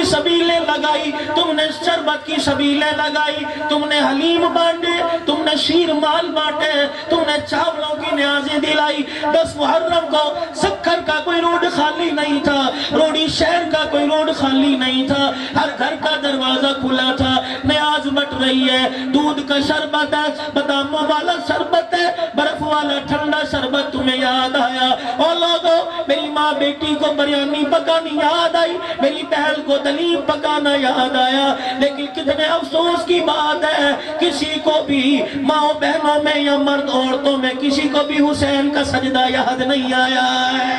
سبیلیں لگائی، تم نے شربت کی سبیلیں لگائی، تم نے حلیم بانٹے، تم نے شیر مال بانٹے، تم نے چاولوں کی نیازیں دلائی۔ 10 محرم کو سکر کا کوئی روڈ خالی نہیں تھا، روڑی شہر کا کوئی روڈ خالی نہیں تھا، ہر گھر کا دروازہ کھلا تھا، نیاز بٹ رہی ہے، دودھ کا شربت ہے، باداموں والا شربت ہے، برف والا ٹھنڈا شربت تمہیں یاد آیا۔ اور لوگوں، میری ماں بیٹی کو بریانی پکانی یاد آئی، میری بہن کو دلیم پکانا یاد آیا، لیکن کتنے افسوس کی بات ہے کسی کو بھی ماں بہنوں میں یا مرد عورتوں میں کسی کو بھی حسین کا سجدہ یاد نہیں آیا ہے۔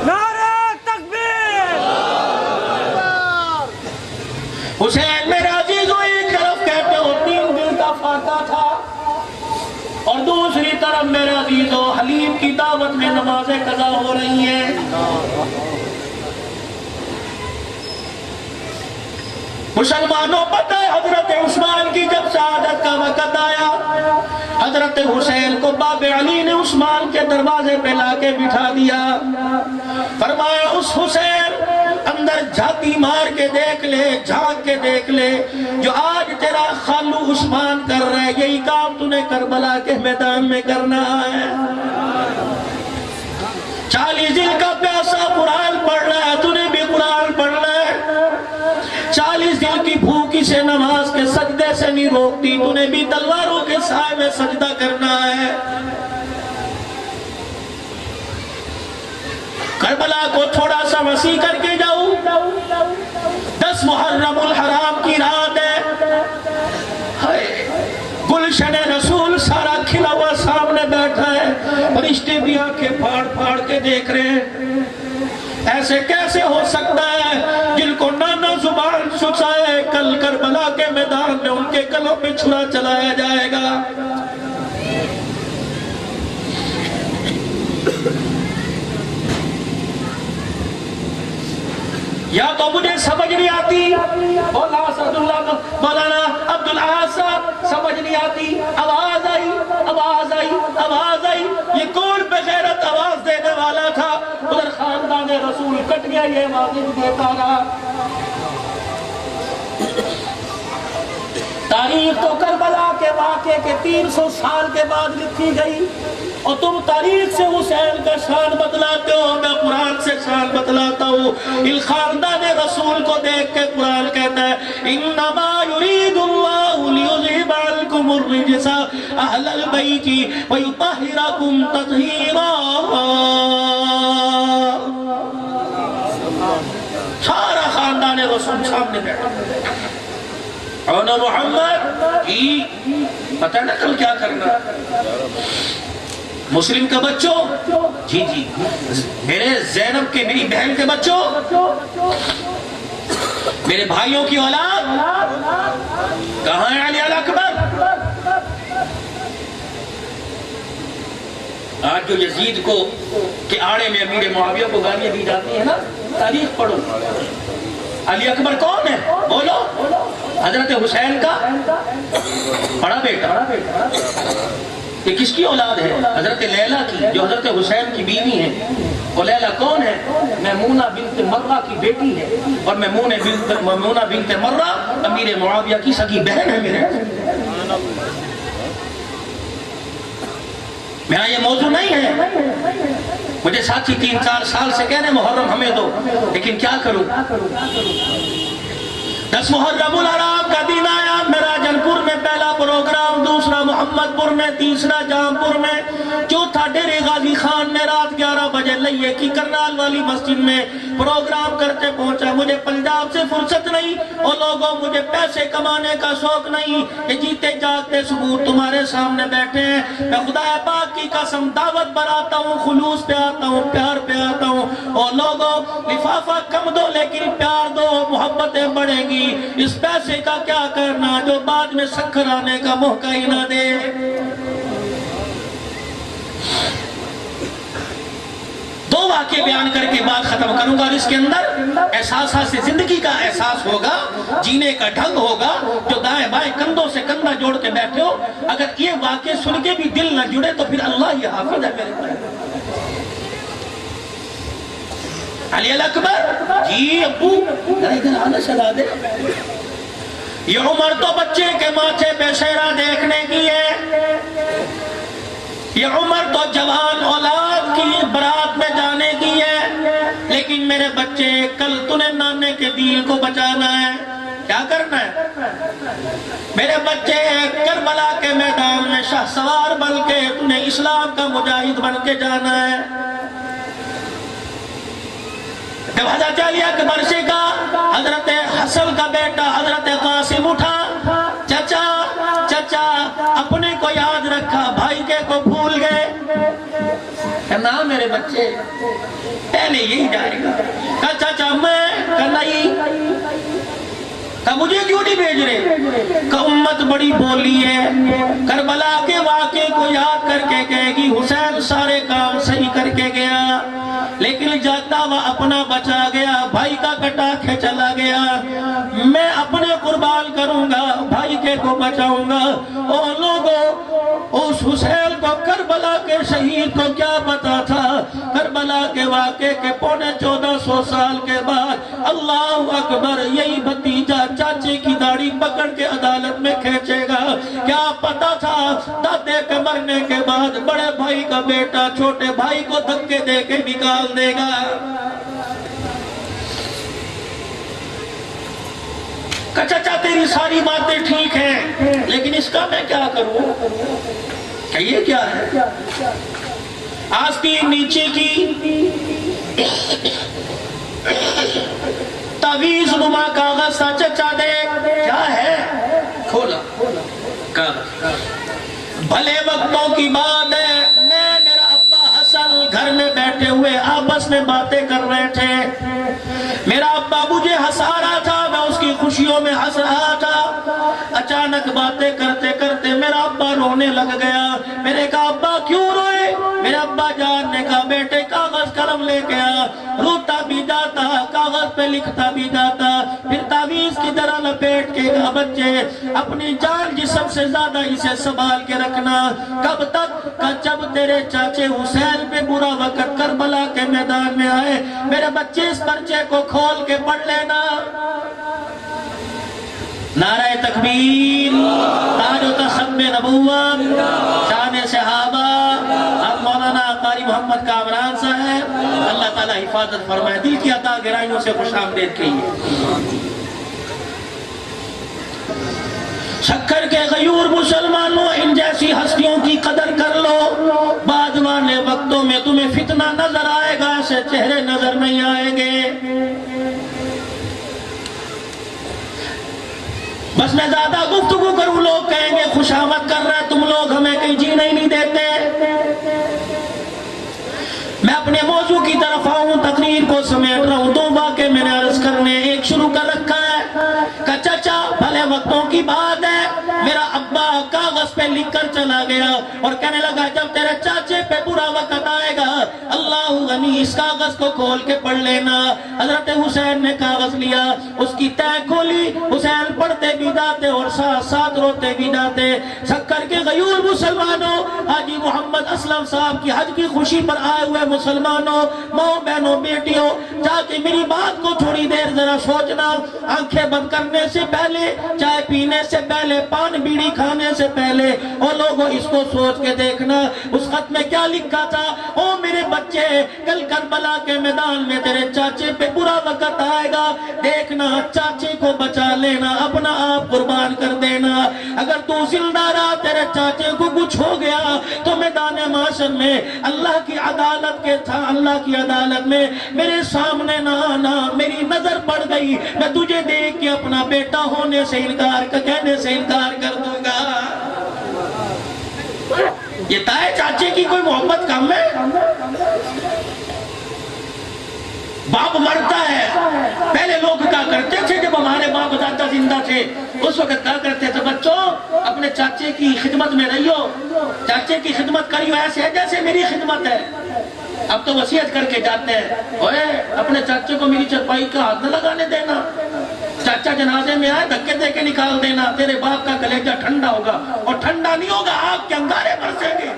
نعرہ تکبیر! حسین میرے عزیزوں ایک طرف کہتے ہو 3 دن کا فاتح تھا، اور دوسری طرف میرے عزیزوں حلیم کی دعوت میں نمازیں قضا ہو رہی ہیں۔ مسلمانوں پتہ ہے حضرت عثمان کی جب شہادت کا وقت آیا، حضرت حسین کو باب علی نے عثمان کے دروازے پہ لا کے بٹھا دیا، فرمایا اس حسین اندر جھاتی مار کے دیکھ لے، جھانک کے دیکھ لے، جو آج تیرا خالو عثمان کر رہا ہے یہی کام تو نے کربلا کے میدان میں کرنا ہے۔ 40 دن کا پیاسا قرآن پڑھ رہا ہے، تو نے بھی قرآن پڑھنا ہے۔ 40 دن کی بھوکی سے نماز کے سجدے سے نہیں روکتی، تو نے بھی تلواروں کے سائے میں سجدہ کرنا ہے۔ کربلا کو تھوڑا سا وسیع کر کے جاؤ، 10 محرم الحرام کی رات ہے، گلشن رسول سارا کھلا ہوا سامنے بیٹھا ہے، فرشتے بھی آنکھیں پھاڑ پھاڑ کے دیکھ رہے ہیں۔ ایسے کیسے ہو سکتا ہے جن کو نانا زبان سکھائے کل کربلا کے میدان میں ان کے گلوں پہ چھرا چلایا جائے گا۔ یا تو مجھے سمجھ نہیں آتی، مولانا عبدالعاص صاحب سمجھ نہیں آتی، آواز آئی آواز آئی آواز آئی، یہ کون بغیرت آواز دینے والا تھا؟ ادھر خاندان رسول کٹ گیا، یہ آوازیں دیتا رہا۔ تاریخ تو کربلا کے واقعے کے 300 سال کے بعد لکھی گئی، اور تم تاریخ سے حسین کا شان بتلاتے ہو، میں قرآن سے شان بتلاتا ہوں۔ اس خاندان رسول کو دیکھ کے قرآن کہتا ہے انما یرید اللہ لیذہب عنکم الرجس اہل البیت ویطہرکم تطہیرا۔ سارا خاندان رسول سامنے بیٹھا، اور محمد جی پتہ نہ کل کیا کرنا، مسلم کا بچوں جی جی، میرے زینب کے میری بہن کے بچوں، میرے بھائیوں کی اولاد کہاں ہے علی اکبر؟ آج جو یزید کو کے آڑے میں امیر معاویہ کو گالیاں دی جاتی ہیں نا، تاریخ پڑھو، علی اکبر کون ہے بولو؟ حضرت حسین کا بڑا بیٹا۔ یہ کس کی اولاد ہے؟ حضرت لیلہ کی، جو حضرت حسین کی بیوی ہے۔ وہ لیلہ کون ہے؟ میمونہ بنت مرہ کی بیٹی ہے، اور میمونہ بنت مرہ امیر معاویہ کی سگی بہن ہے۔ میرے میرا یہ موضوع نہیں ہے، مجھے ساتھی 3-4 سال سے کہنے محرم ہمیں دو، لیکن کیا کروں؟ 10 محرم الحرام کا دن آیا، میراجن پور میں پہلا پروگرام، دوسرا محمد پور میں، تیسرا جام پور میں، چوتھا ڈیرے غازی خان میں رات 11 بجے لئیے کی کرنال والی مسجد میں پروگرام کرتے پہنچا۔ مجھے پنجاب سے فرصت نہیں، اور لوگوں مجھے پیسے کمانے کا شوق نہیں، یہ جیتے جاگتے ثبوت تمہارے سامنے بیٹھے ہیں۔ میں خدا پاک کی قسم دعوت پر آتا ہوں، خلوص پہ آتا ہوں، پیار پہ آتا ہوں، اور لوگوں لفافہ کم دو لیکن پیار دو، محبتیں بڑھیں گی۔ اس پیسے کا کیا کرنا جو بعد میں شکر آنے کا موقع ہی نہ دے۔ دو واقعے بیان کر کے بات ختم کروں گا، اور اس کے اندر احساسات سے زندگی کا احساس ہوگا، جینے کا ڈھنگ ہوگا۔ جو دائیں بائیں کندھوں سے کندھا جوڑ کے بیٹھے ہو، اگر یہ واقعے سن کے بھی دل نہ جڑے تو پھر اللہ یہ حافظ ہے میرے پاس۔ علی الاکبر جی ابو ادھر آنا چلا دے. یہ عمر تو بچے کے ماتھے پہ سہرا دیکھنے کی ہے، یہ عمر تو جوان اولاد کی برات میں جانے کی ہے، لیکن میرے بچے کل تُنہیں نانے کے دین کو بچانا ہے. کیا کرنا ہے میرے بچے؟ کربلا کے میدان میں شاہ سوار بن کے تُنہیں اسلام کا مجاہد بن کے جانا ہے. جب حضرت علی اکبر سے کہا، حضرت حسن کا بیٹا حضرت قاسم اٹھا، چچا چچا اپنے کو یاد رکھا، بھائی کے کو بھول گئے. کہنا میرے بچے پہلے یہی جائے گا. کہا چچا میں، کہا نہیں. کہا مجھے کیوں نہیں بھیج رہے؟ کہا امت بڑی بولی ہے، کربلا کے واقعے کو یاد کر کے کہے گی حسین سارے کام صحیح کر کے گیا، لیکن جاتا وہ اپنا بچا گیا، بھائی کا کٹا کے چلا گیا. میں اپنے قربان کروں گا، بھائی کے کو بچاؤں گا. اور لوگوں اس حسین کو کربلا کے شہید کو کیا پتا تھا؟ کربلا کے واقعے کے 1450 سال کے بعد اللہ اکبر یہی بھتیجا چاچے کی داڑھی پکڑ کے عدالت میں کھینچے گا. کیا پتا تھا دادے کے مرنے کے بعد بڑے بھائی کا بیٹا چھوٹے بھائی کو دھکے دے کے نکال دے گا. کہ چچا تیری ساری باتیں ٹھیک ہیں، لیکن اس کا میں کیا کروں؟ کہ یہ کیا ہے؟ آستین نیچے کی تعویذ نما کاغذ تھا. چچا دے کیا ہے؟ کھولا کاغذ. بھلے وقتوں کی بات ہے، میں میرا ابا حسن گھر میں بیٹھے ہوئے آپس میں باتیں کر رہے تھے. میرا ابا مجھے ہنسا رہا تھا، میں اس کی خوشیوں میں ہنس رہا تھا. اچانک باتیں کرتے کرتے میرا ابا رونے لگ گیا. میں نے کہا ابا کیوں روئے؟ میرے ابا جان نے کہا بیٹے کاغذ قلم لے کے آ. روتا بھی جاتا، کاغذ پہ لکھتا بھی جاتا، پھر تعویذ کی طرح لپیٹ کے کہا بچے اپنی جان جسم سے زیادہ اسے سنبھال کے رکھنا. کب تک؟ کہ جب تیرے چاچے حسین پہ برا وقت کربلا کے میدان میں آئے. میرے بچے اس پرچے کو کھول کے پڑھ لینا. نعرہ تکبیر، تاج و تخت نبوت، شان صحابہ. اب مولانا قاری محمد کامران صاحب اللہ تعالیٰ حفاظت فرمائے. دل کی عطا گرائیوں سے خوش آمدید کہیے. شکر کے غیور مسلمانوں، ان جیسی ہستیوں کی قدر کر لو. بعد والے وقتوں میں تمہیں فتنہ نظر آئے گا، ایسے چہرے نظر نہیں آئیں گے. بس میں زیادہ گفتگو کروں لوگ کہیں گے خوشامد کر رہے ہیں تم لوگ، ہمیں کہیں جینے ہی نہیں دیتے. میں اپنے موضوع کی طرف آؤں، تقریر کو سمیٹ رہا ہوں. 2 واقعے میں نے عرض کرنے، ایک شروع کر رکھا ہے کہ چچا بھلے وقتوں کی بات ہے، میرا ابا کاغذ پہ لکھ کر چلا گیا اور کہنے لگا جب تیرے چاچے پہ برا وقت آئے گا اللہ غنی اس کاغذ کو کھول کے پڑھ لینا. حضرت حسین نے کاغذ لیا، اس کی تہ کھولی. حسین پڑھتے بھی جاتے اور ساتھ ساتھ روتے بھی جاتے. شکر کے غیور مسلمانوں، حاجی محمد اسلم صاحب کی حج کی خوشی پر آئے ہوئے مسلمانوں، ماں بہنوں بیٹیوں، جا کے میری بات کو تھوڑی دیر ذرا سوچنا. آنکھیں بند کرنے سے پہلے، چائے پینے سے پہلے، پان بیڑی کھانے سے پہلے، اور لوگوں اس کو سوچ کے دیکھنا اس خط میں کیا لکھا تھا. او میرے بچے، کل کربلا کے میدان میں تیرے چاچے پہ برا وقت آئے گا، دیکھنا چاچے کو بچا لینا، اپنا آپ قربان کر دینا. اگر تو زندہ رہا تیرے چاچے کو کچھ ہو گیا تو میدان معاشر میں اللہ کی عدالت کے تھا، اللہ کی عدالت میں میرے سامنے نہ آنا. میری نظر پڑ گئی، میں تجھے دیکھ کے اپنا بیٹا ہونے سے انکار کہنے سے انکار کر دوں گا. یہ تائے چاچے کی کوئی محبت کم ہے؟ باپ مرتا ہے. پہلے لوگ کہا کرتے تھے جب ہمارے باپ دادا زندہ تھے، اس وقت کہا کرتے تھے بچوں اپنے چاچے کی خدمت میں رہیو، چاچے کی خدمت کریو ایسے ہے جیسے میری خدمت ہے. اب تو وصیت کر کے جاتے ہیں اوے اپنے چاچے کو میری چرپائی کا ہاتھ نہ لگانے دینا، چاچا جنازے میں آئے دھکے دے کے نکال دینا، تیرے باپ کا کلیجہ ٹھنڈا ہوگا، اور ٹھنڈا نہیں ہوگا، آگ کے انگارے برسیں گے.